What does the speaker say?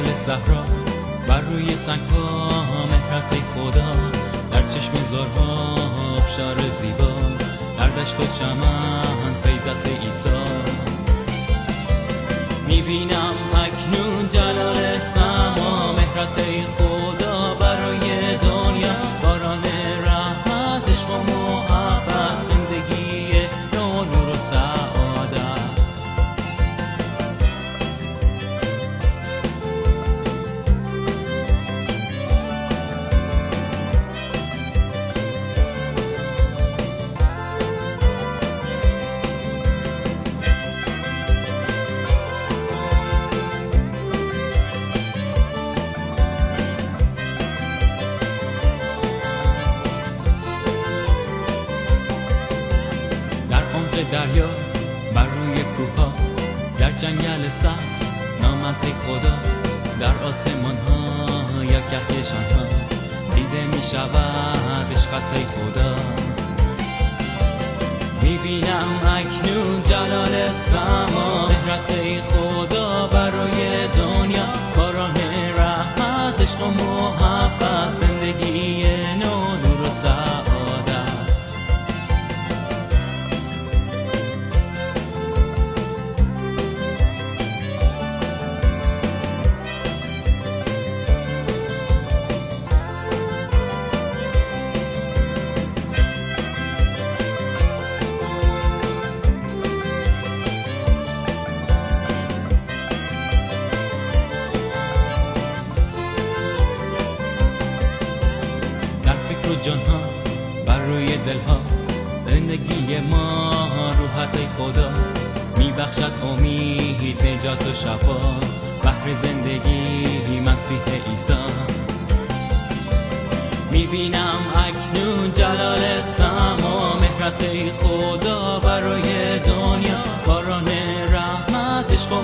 دل صحرا بر روی سنگ ها مهرت ای خدا، در چشم زارها آبشار زیبا، در دشت و چمن فیضت عیسی. میبینم اکنون جلال سما، مهرت ای خدا برای دنیا، باران رحمت، عشق و محبت، زندگی نو، نور و سعادت. دریا بر روی کوها، در جنگل سبز نامت ای خدا، در آسمان ها یا کهکشان ها دیده می شود عشقت ای خدا. میبینم اکنون جلال سما، مهرت ای خدا برای دنیا، باران رحمت، عشق و محبت، زندگی نو، نور و سعادت. جانها بر روی دلها، زندگی ما روحت ای خدا، میبخشد امید، نجات و شفا، بحر زندگی مسیح عیسی. میبینم اکنون جلال سما، مهرت ای خدا برای دنیا، باران رحمت، عشق و